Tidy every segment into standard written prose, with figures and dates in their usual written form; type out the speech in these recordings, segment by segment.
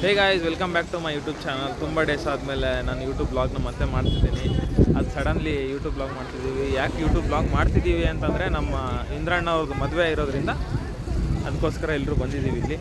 Hey guys, welcome back to my YouTube channel. ತುಂಬ days ಆದಮೇಲೆ ನಾನು ಯೂಟ್ಯೂಬ್ ಬ್ಲಾಗ್ನ ಮತ್ತೆ ಮಾಡ್ತಿದ್ದೀನಿ. ಅದು ಸಡನ್ಲಿ ಯೂಟ್ಯೂಬ್ ಬ್ಲಾಗ್ ಮಾಡ್ತಿದ್ದೀವಿ. ಯಾಕೆ ಯೂಟ್ಯೂಬ್ ಬ್ಲಾಗ್ ಮಾಡ್ತಿದ್ದೀವಿ ಅಂತಂದರೆ ನಮ್ಮ ಇಂದ್ರಣ್ಣ ಅವ್ರದ್ದು ಮದುವೆ ಇರೋದ್ರಿಂದ ಅದಕ್ಕೋಸ್ಕರ ಎಲ್ಲರೂ ಬಂದಿದ್ದೀವಿ ಇಲ್ಲಿ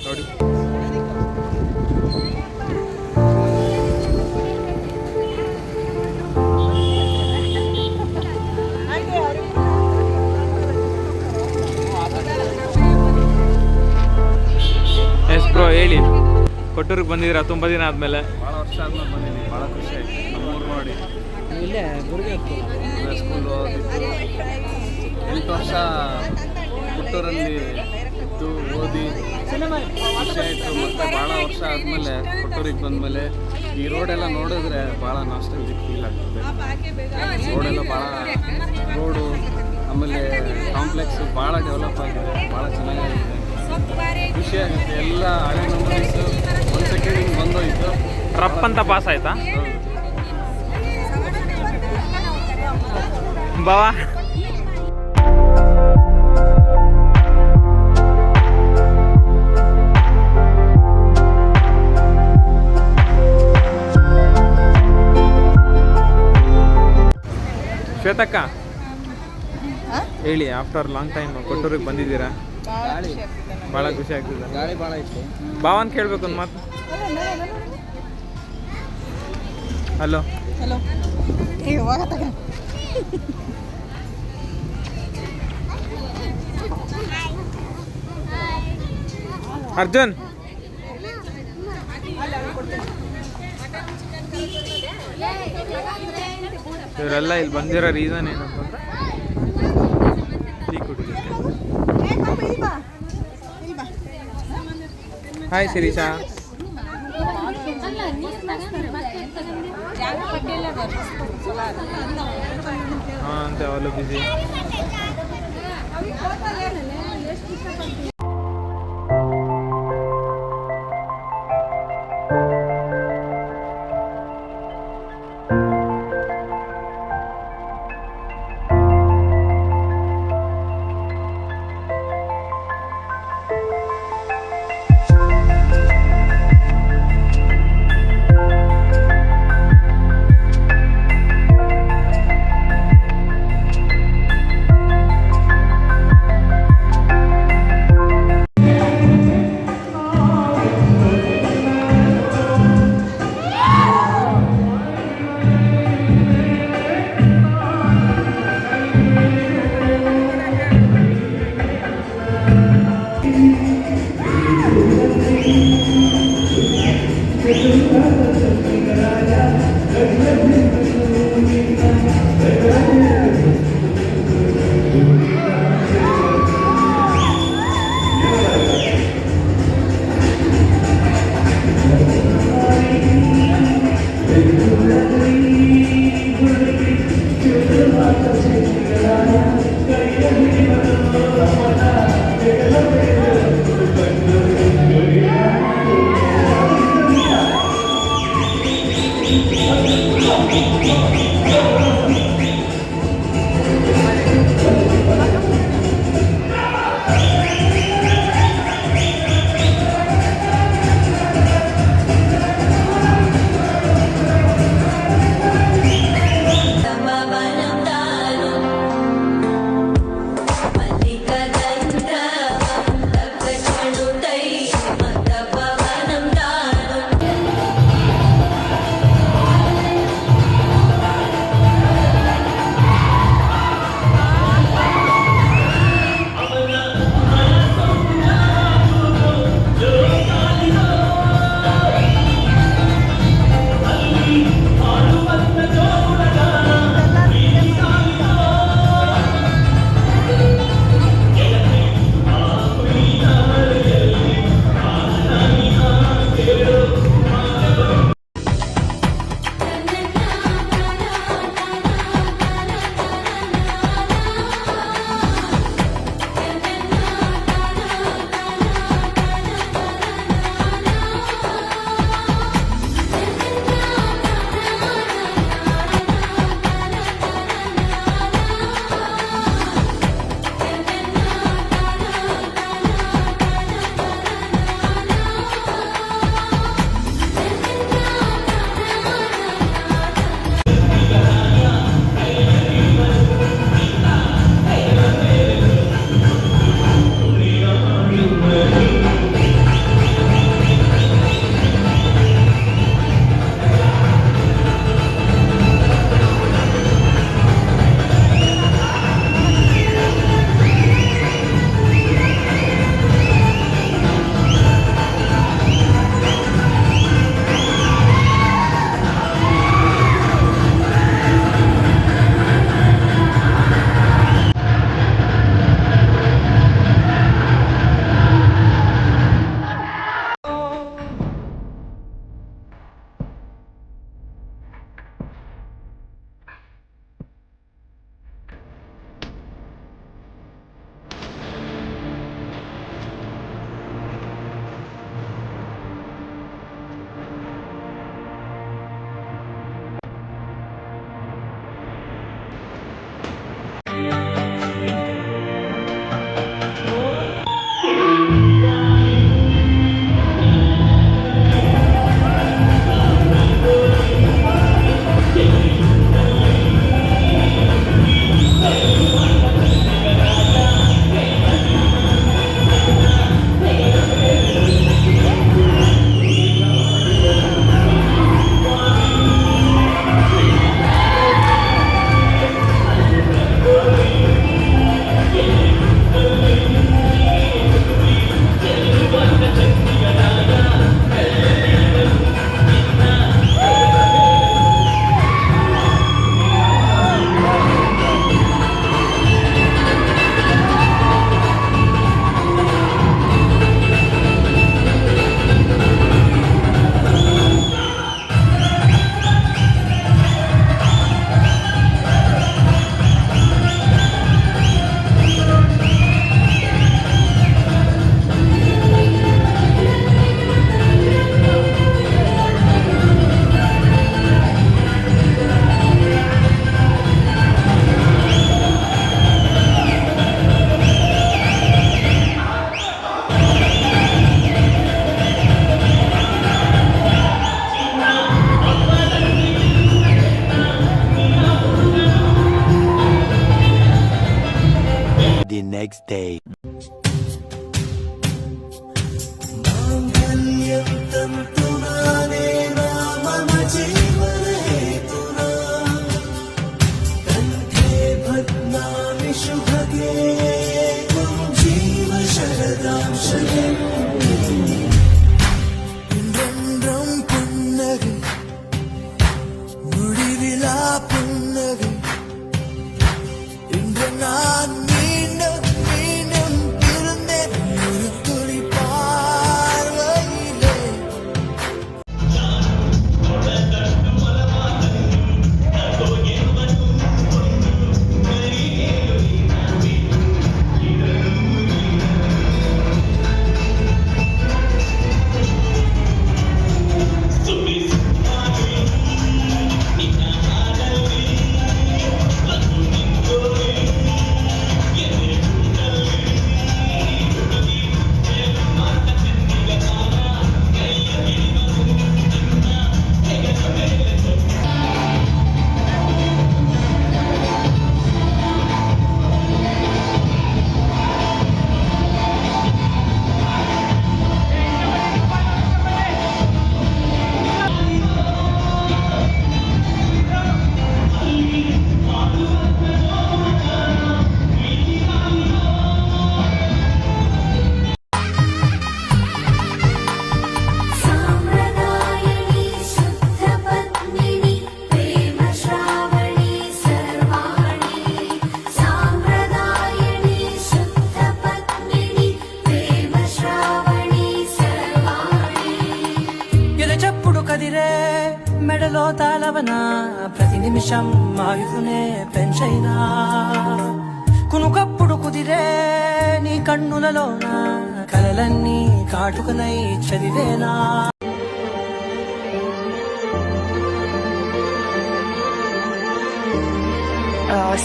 ನೋಡಿ. ಎಸ್ ಬ್ರೋ, ಹೇಳಿ. ಕೊಟ್ಟೂರಿಗೆ ಬಂದಿದ್ದೀರಾ ತುಂಬ ದಿನ ಆದಮೇಲೆ? ಭಾಳ ವರ್ಷ ಆದ್ಮೇಲೆ ಬಂದಿದ್ದೀನಿ. ಭಾಳ ಖುಷಿ ಆಯ್ತು ನಮ್ಮೂರು ನೋಡಿ. ಇಲ್ಲೇ ಸ್ಕೂಲು 8 ವರ್ಷ ಕೊಟ್ಟೂರಲ್ಲಿ ಇದ್ದು ಓದಿ ಖುಷಿ ಆಯಿತು. ಮತ್ತು ಭಾಳ ವರ್ಷ ಆದಮೇಲೆ ಕೊಟ್ಟೂರಿಗೆ ಬಂದಮೇಲೆ ಈ ರೋಡೆಲ್ಲ ನೋಡಿದ್ರೆ ಭಾಳ ನಾಸ್ಟಾಲ್ಜಿಕ್ ಫೀಲ್ ಆಗ್ತದೆ. ರೋಡೆಲ್ಲ ರೋಡು ಆಮೇಲೆ ಕಾಂಪ್ಲೆಕ್ಸು ಭಾಳ ಡೆವಲಪ್ ಆಗಿದೆ, ಭಾಳ ಚೆನ್ನಾಗಿದೆ, ಖುಷಿ ಆಗುತ್ತೆ. ಎಲ್ಲ ಹಳೆ ಮೆಮೊರೀಸು ಒಂದು ಸೆಕೆಂಡಿಗೆ ಬಂದೋಯ್ತು. ರಪ್ ಅಂತ ಪಾಸ್ ಆಯ್ತಾ ಬಾವಾ? ಶ್ವೇತಕ್ಕ ಹೇಳಿ, ಆಫ್ಟರ್ ಲಾಂಗ್ ಟೈಮ್ ಕೊಟ್ಟೂರಿಗೆ ಬಂದಿದ್ದೀರಾ? ಭಾಳ ಖುಷಿ ಆಗ್ತಿದೆ. ಗಾಳಿ ಭಾಳ ಇತ್ತು. ಭಾವನ್ ಕೇಳಬೇಕು ಒಂದು ಮಾತು. Hello hello. ಅರ್ಜುನ್, ಇವರೆಲ್ಲ ಇಲ್ಲಿ ಬಂದಿರೋ ರೀಸನ್ ಏನಂತಂದ್ರೆ ಟೀ ಕುಡಿಲಿಕ್ಕೆ. ಹಾಯ್ ಶಿರೀಷಾ. ಹಾಂ ಅಂತ ಅವಳು ಬಿಸಿ. day. మెడలో తాళవన ప్రతి నిమిషం ఆయుధునే పెంచైనా కునుకప్పుడు కుదిరే నీ కన్నులలోన కలలన్నీ కాటుకనై చదివేనా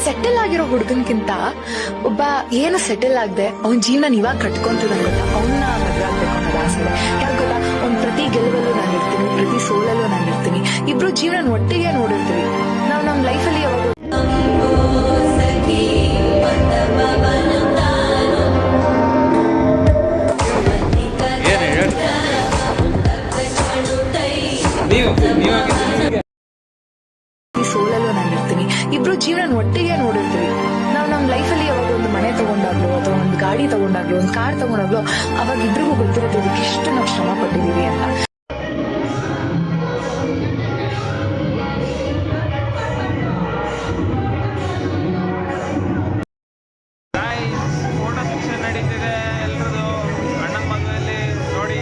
ಸೆಟಲ್ ಆಗಿರೋ ಹುಡುಗನ್ಕಿಂತ ಒಬ್ಬ ಏನು ಸೆಟಲ್ ಆಗದೆ ಅವನ ಜೀವನ ಇವಾಗ ಕಟ್ಕೊಂತಿದ್ದಾನೆ ಗೊತ್ತಾ, ಅವನ್ನ ಮದುವೆ ಆಗ್ಬೇಕು ಅನ್ನೋದು ಆಸೆ ಇದೆ. ಯಾಕೆ ಗೊತ್ತಾ, ಅವ್ನ ಪ್ರತಿ ಗೆಲುವಲ್ಲೂ ನಾನು ಇರ್ತೀನಿ, ಪ್ರತಿ ಸೋಲಲ್ಲೂ ನಾನು ಇರ್ತೀನಿ. ಇಬ್ರು ಜೀವನ ಒಟ್ಟಿಗೆ ನೋಡಿರ್ತೀವಿ. ನಾವು ನಮ್ಮ ಲೈಫಲ್ಲಿ ಯಾವಾಗ ಸೋಲಲ್ಲೂ ನಾನು ಇರ್ತೀನಿ. ಇಬ್ರು ಜೀವನ ಒಟ್ಟಿಗೆ ನೋಡಿರ್ತೀವಿ. ನಾವು ನಮ್ಮ ಲೈಫಲ್ಲಿ ಯಾವಾಗ ಒಂದು ಮನೆ ತಗೊಂಡಾಗ್ಲೋ ಅಥವಾ ಒಂದು ಗಾಡಿ ತಗೊಂಡಾಗ್ಲೋ ಒಂದು ಕಾರ್ ತಗೊಂಡಾಗ್ಲೋ ಅವಾಗ ಇಬ್ರಿಗೂ ಗೊತ್ತಿರುತ್ತೆ ಅದಕ್ಕೆ ಎಷ್ಟು ನಾವು ಶ್ರಮ ಪಟ್ಟಿದೀವಿ ಅಂತ. ಫೋಟೋ ಸೆಕ್ಷನ್ ನಡೀತಿದೆ ಎಲ್ರದ್ದು ಅಣ್ಣನ ಮದುವೆಯಲ್ಲಿ ನೋಡಿ.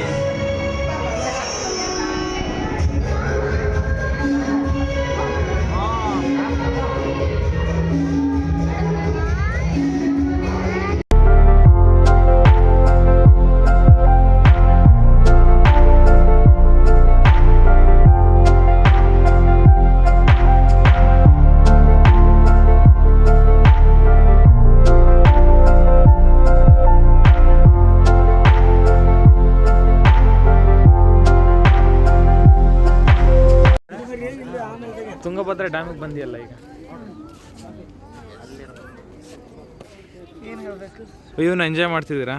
ತುಂಗಭದ್ರಾ ಡ್ಯಾಮಿಗೆ ಬಂದಿಯಲ್ಲ ಈಗ, ಇವನ್ನ ಎಂಜಾಯ್ ಮಾಡ್ತಿದ್ದೀರಾ?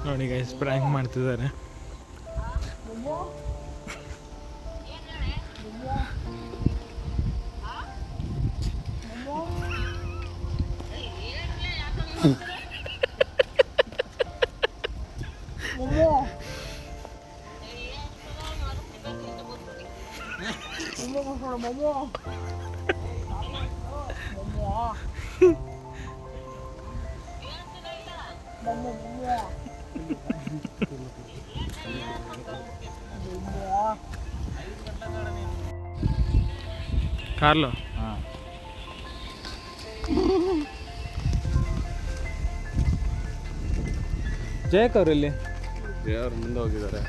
ನೋಡಿ ಗೈಸ್, ಪ್ರ್ಯಾಂಕ್ ಮಾಡ್ತಿದ್ದಾರೆ. ಕಾರ್ಲು ಹಾಂ ಜಯಕ್ ಅವ್ರು ಇಲ್ಲಿ ದೇವ್ರು ಮುಂದೆ ಹೋಗಿದ್ದಾರೆ.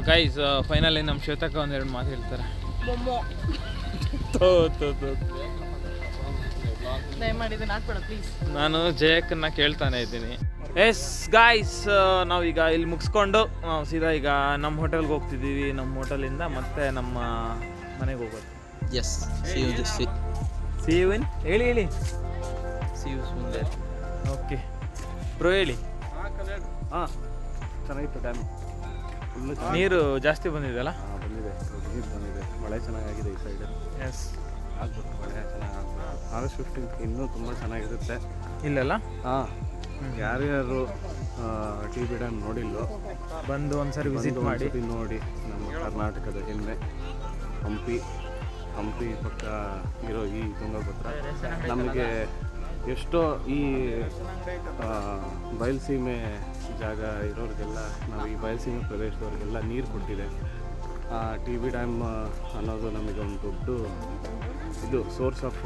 ಗೈಸ್ ಫೈನಲಿ ನಮ್ಮ ಶ್ವೇತಕ್ಕ ಒಂದೆರಡು ಮಾತು ಹೇಳ್ತಾರೆ. ನಾನು ಜಯಕ್ಕನ್ನ ಕೇಳ್ತಾನೆ ಇದ್ದೀನಿ. ಎಸ್ ಗಾಯ್ಸ್, ನಾವೀಗ ಇಲ್ಲಿ ಮುಗಿಸ್ಕೊಂಡು ನಾವು ಸೀದಾ ಈಗ ನಮ್ಮ ಹೋಟೆಲ್ಗೆ ಹೋಗ್ತಿದ್ದೀವಿ. ನಮ್ಮ ಹೋಟೆಲಿಂದ ಮತ್ತೆ ನಮ್ಮ ಮನೆಗೆ ಹೋಗೋದು. Yes, see you this week. See you in ಹೇಳಿ See you soon there. Okay bro ಹೇಳಿ. ಹಾಂ ಚೆನ್ನಾಗಿತ್ತು ಡ್ಯಾಮ್. ಫುಲ್ಲು ನೀರು ಜಾಸ್ತಿ ಬಂದಿದೆಯಲ್ಲ? ಬಂದಿದೆ, ನೀರು ಬಂದಿದೆ. ಮಳೆ ಚೆನ್ನಾಗಿದೆ ಈ ಸೈಡ್. ಎಸ್, ಆಗ್ಬಿಟ್ಟು ಮಳೆ ಚೆನ್ನಾಗಿ ಆಗ್ಬೋದು. August 15th ಇನ್ನೂ ತುಂಬ ಚೆನ್ನಾಗಿರುತ್ತೆ ಇಲ್ಲೆಲ್ಲ ಹಾಂ. ಯಾರ್ಯಾರು ಟಿ ಬಿ ಡ್ಯಾಮ್ ನೋಡಿಲ್ಲೋ ಬಂದು ಒಂದ್ಸರಿ ವಿಸಿಟ್ ಮಾಡಿ ನೋಡಿ. ನಮ್ಮ ಕರ್ನಾಟಕದ ಹೆಮ್ಮೆ ಹಂಪಿ ಪಕ್ಕ ಇರೋ ಈ ತುಂಗಭದ್ರ ನಮಗೆ ಎಷ್ಟೋ ಈ ಬಯಲುಸೀಮೆ ಜಾಗ ಇರೋರಿಗೆಲ್ಲ, ನಾವು ಈ ಬಯಲುಸೀಮೆ ಪ್ರದೇಶದವ್ರಿಗೆಲ್ಲ ನೀರು ಕೊಟ್ಟಿದೆ. ಟಿ ಬಿ ಡ್ಯಾಮ್ ಅನ್ನೋದು ನಮಗೆ ಒಂದು ದೊಡ್ಡ ಇದು ಸೋರ್ಸ್ ಆಫ್.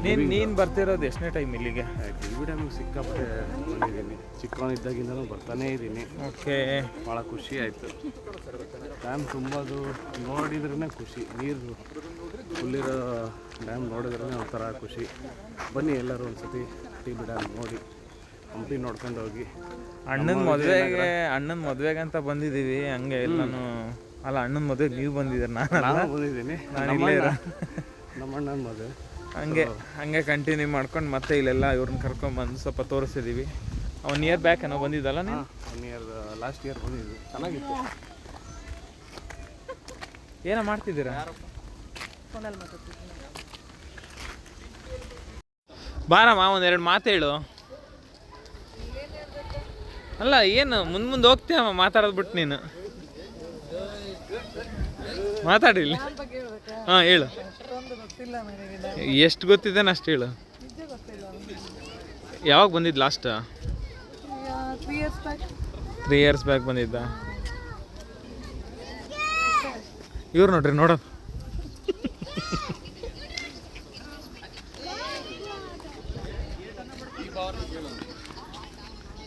ನೀನು ಬರ್ತಿರೋದು ಎಷ್ಟನೇ ಟೈಮ್ ಇಲ್ಲಿಗೆ? ಟಿ ಬಿ ಡ್ಯಾಮಿಗೆ ಸಿಕ್ಕಾಪಟ್ಟೆ ಬಂದಿದ್ದೀನಿ. ಚಿಕ್ಕವನಿದ್ದಾಗಿಂದನೂ ಬರ್ತಾನೇ ಇದ್ದೀನಿ. ಓಕೆ, ಭಾಳ ಖುಷಿ ಆಯಿತು. ಡ್ಯಾಮ್ ತುಂಬೋದು ನೋಡಿದ್ರೇ ಖುಷಿ. ನೀರು ಫುಲ್ಲಿರೋ ಡ್ಯಾಮ್ ನೋಡಿದ್ರೇ ಒಂಥರ ಖುಷಿ. ಬನ್ನಿ ಎಲ್ಲರೂ ಒಂದ್ಸತಿ ಟಿ ಬಿ ಡ್ಯಾಮ್ ನೋಡಿ, ಹಂಪಿ ನೋಡ್ಕೊಂಡು ಹೋಗಿ. ಅಣ್ಣನ ಮದುವೆಗೆ ಅಂತ ಬಂದಿದ್ದೀವಿ. ಹಂಗೆ ಎಲ್ಲಾನು ಅಲ್ಲ, ಅಣ್ಣನ ಮದುವೆಗೆ ನೀವು ಬಂದಿದ್ದೀರ, ನಾನು ಬಂದಿದ್ದೀನಿ. ನಮ್ಮ ಅಣ್ಣನ ಮದುವೆ ಹಂಗೆ ಕಂಟಿನ್ಯೂ ಮಾಡ್ಕೊಂಡು ಮತ್ತೆ ಇಲ್ಲೆಲ್ಲ ಇವ್ರನ್ನ ಕರ್ಕೊಂಡ್ಬಂದು ಸ್ವಲ್ಪ ತೋರಿಸಿದ್ದೀವಿ. 1 ಇಯರ್ ಬ್ಯಾಕ್ ಏನೋ ಬಂದಿದ್ದಲ್ಲ ನೀನು? 1 ಇಯರ್ ಲಾಸ್ಟ್ ಇಯರ್ ಬಂದಿದ್ದು, ಚೆನ್ನಾಗಿತ್ತು. ಏನೋ ಮಾಡ್ತಿದ್ದೀರಾ? ಬಾರಮ್ಮ ಒಂದೆರಡು ಮಾತು ಹೇಳು. ಅಲ್ಲ ಏನು ಮುಂದೆ ಹೋಗ್ತೀಯಮ್ಮ ಮಾತಾಡೋದು ಬಿಟ್ಟು ನೀನು ಮಾತಾಡಿಲ್ಲ. ಹಾಂ ಹೇಳು, ಎಷ್ಟು ಗೊತ್ತಿದ್ದೇನೆ ಅಷ್ಟು ಹೇಳು. ಯಾವಾಗ ಬಂದಿದ್ದು ಲಾಸ್ಟ್? 3 ಇಯರ್ಸ್ ಬ್ಯಾಕ್ ಬಂದಿದ್ದ. ಇವ್ರು ನೋಡ್ರಿ ನೋಡೋದು.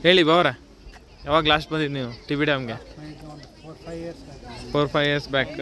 ಹೇಳಿ ಬಾವ್ರ, ಯಾವಾಗ ಲಾಸ್ಟ್ ಬಂದಿದ್ದು ನೀವು ಟಿ ಬಿ ಡ್ಯಾಮ್ಗೆ? 4-5 years back.